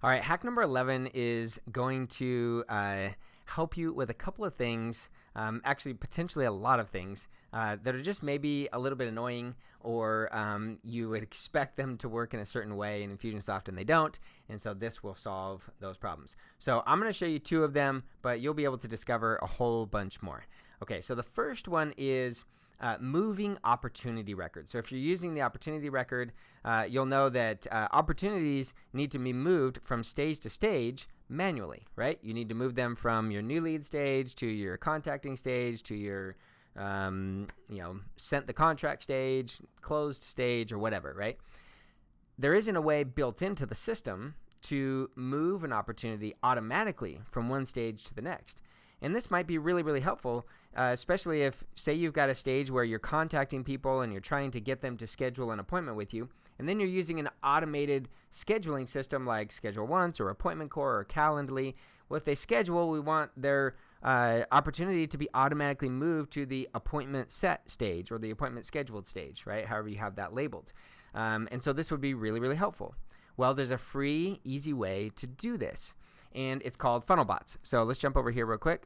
All right, hack number 11 is going to help you with a couple of things, actually potentially a lot of things that are just maybe a little bit annoying, or you would expect them to work in a certain way in Infusionsoft and they don't, and so this will solve those problems. So I'm going to show you two of them, but you'll be able to discover a whole bunch more. Okay, so the first one is moving opportunity records. So if you're using the opportunity record, you'll know that opportunities need to be moved from stage to stage manually, right? You need to move them from your new lead stage to your contacting stage to your sent the contract stage, closed stage, or whatever, right? There isn't a way built into the system to move an opportunity automatically from one stage to the next. And this might be really, really helpful, especially if, say, you've got a stage where you're contacting people and you're trying to get them to schedule an appointment with you, and then you're using an automated scheduling system like Schedule Once or Appointment Core or Calendly. Well, if they schedule, we want their opportunity to be automatically moved to the appointment set stage or the appointment scheduled stage, right? However you have that labeled. And so this would be really, really helpful. Well, there's a free, easy way to do this, and it's called Funnelbots. So let's jump over here real quick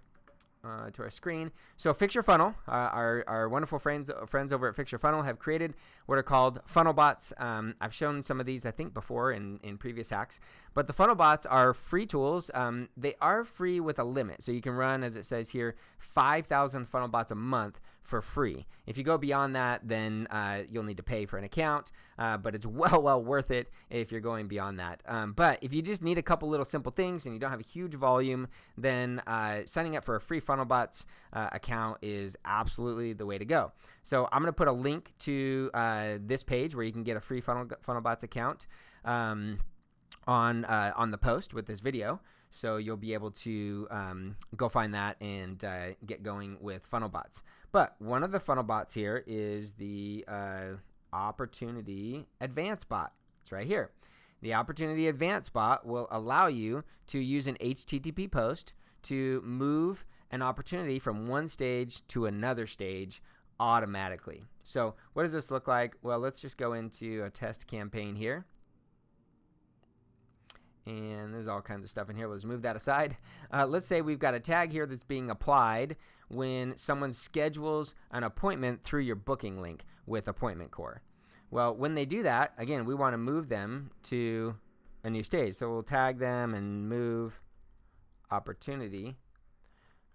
to our screen. So Fix Your Funnel, our wonderful friends over at Fix Your Funnel have created what are called Funnelbots. I've shown some of these, I think, before in previous hacks, but the Funnelbots are free tools. They are free with a limit, so you can run, as it says here, 5,000 Funnelbots a month for free. If you go beyond that, then you'll need to pay for an account, but it's well worth it if you're going beyond that. But if you just need a couple little simple things and you don't have a huge volume, then signing up for a free Funnelbots account is absolutely the way to go. So I'm going to put a link to this page where you can get a free Funnelbots account on the post with this video. So you'll be able to go find that and get going with Funnelbots. But one of the Funnelbots here is the Opportunity Advance Bot. It's right here. The Opportunity Advance Bot will allow you to use an HTTP post to move an opportunity from one stage to another stage automatically. So what does this look like? Well, let's just go into a test campaign here. And there's all kinds of stuff in here. Let's move that aside. Let's say we've got a tag here that's being applied when someone schedules an appointment through your booking link with Appointment Core. Well, when they do that, again, we want to move them to a new stage. So we'll tag them and move opportunity.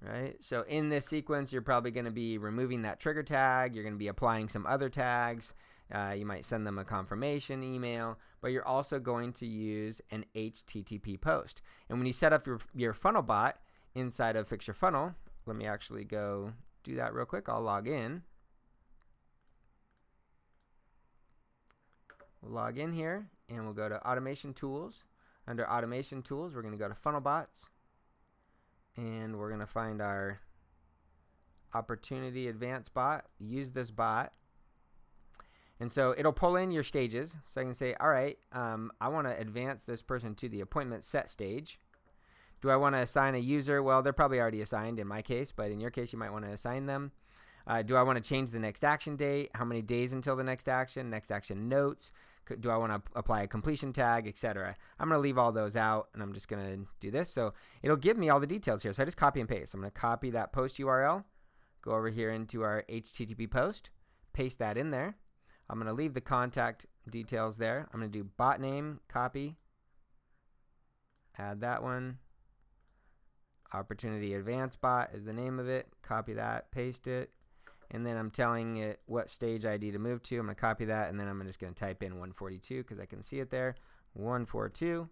Right? So in this sequence, you're probably going to be removing that trigger tag. You're going to be applying some other tags. You might send them a confirmation email, but you're also going to use an HTTP post. And when you set up your funnel bot inside of Fix Your Funnel, let me actually go do that real quick. I'll log in. We'll log in here, and we'll go to Automation Tools. Under Automation Tools, we're going to go to Funnelbots. And we're going to find our Opportunity Advance Bot. Use this bot. And so it'll pull in your stages. So I can say, all right, I want to advance this person to the appointment set stage. Do I want to assign a user? Well, they're probably already assigned in my case, but in your case, you might want to assign them. Do I want to change the next action date? How many days until the next action notes? Do I want to apply a completion tag, etc.? I'm going to leave all those out, and I'm just going to do this. So it'll give me all the details here. So I just copy and paste. I'm going to copy that post URL, go over here into our HTTP post, paste that in there. I'm going to leave the contact details there. I'm going to do bot name, copy, add that one. Opportunity Advance Bot is the name of it. Copy that, paste it. And then I'm telling it what stage ID to move to. I'm going to copy that, and then I'm just going to type in 142 because I can see it there. 142.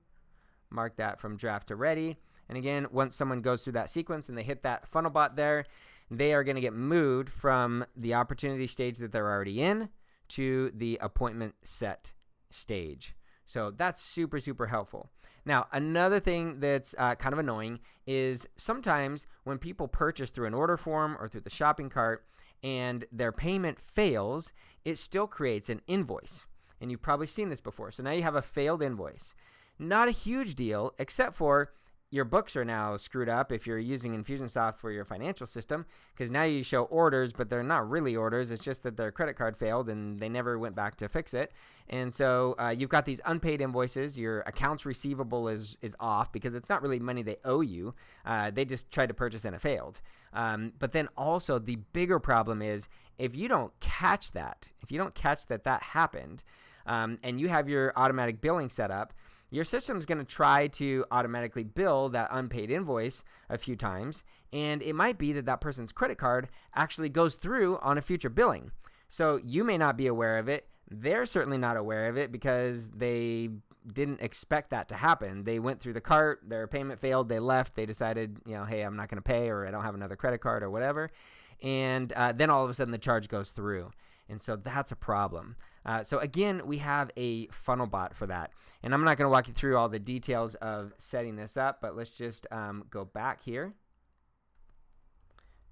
Mark that from draft to ready. And again, once someone goes through that sequence and they hit that funnel bot there, they are going to get moved from the opportunity stage that they're already in to the appointment set stage. So that's super, super helpful. Now, another thing that's kind of annoying is sometimes when people purchase through an order form or through the shopping cart and their payment fails, it still creates an invoice. And you've probably seen this before. So now you have a failed invoice. Not a huge deal, except for your books are now screwed up if you're using Infusionsoft for your financial system, because now you show orders, but they're not really orders. It's just that their credit card failed and they never went back to fix it. And so you've got these unpaid invoices. Your accounts receivable is off because it's not really money they owe you. They just tried to purchase and it failed. But then also the bigger problem is if you don't catch that, that happened, and you have your automatic billing set up, your system's going to try to automatically bill that unpaid invoice a few times, and it might be that that person's credit card actually goes through on a future billing. So you may not be aware of it. They're certainly not aware of it because they didn't expect that to happen. They went through the cart, their payment failed, they left, they decided, hey, I'm not going to pay, or I don't have another credit card or whatever. And then all of a sudden the charge goes through. And so that's a problem. So again, we have a Funnelbot for that. And I'm not going to walk you through all the details of setting this up, but let's just go back here.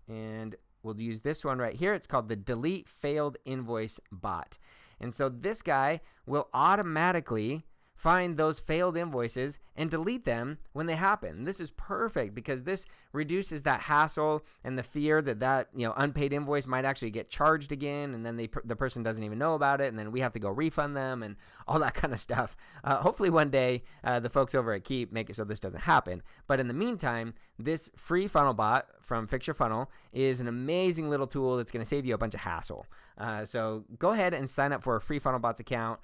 And we'll use this one right here. It's called the Delete Failed Invoice Bot. And so this guy will automatically find those failed invoices and delete them when they happen. This is perfect because this reduces that hassle and the fear that unpaid invoice might actually get charged again, and then the person doesn't even know about it, and then we have to go refund them and all that kind of stuff. Hopefully one day the folks over at Keap make it so this doesn't happen. But in the meantime, this free Funnelbot from Fix Your Funnel is an amazing little tool that's going to save you a bunch of hassle. So go ahead and sign up for a free Funnelbots account.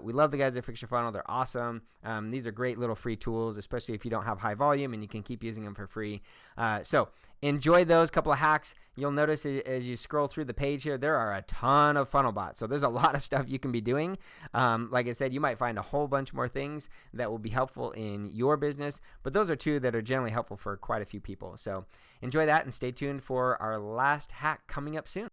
We love the guys at Fix Your Funnel. They're awesome. These are great little free tools, especially if you don't have high volume and you can keep using them for free. So enjoy those couple of hacks. You'll notice as you scroll through the page here, there are a ton of Funnelbots. So there's a lot of stuff you can be doing. Like I said, you might find a whole bunch more things that will be helpful in your business, but those are two that are generally helpful for quite a few people. So enjoy that and stay tuned for our last hack coming up soon.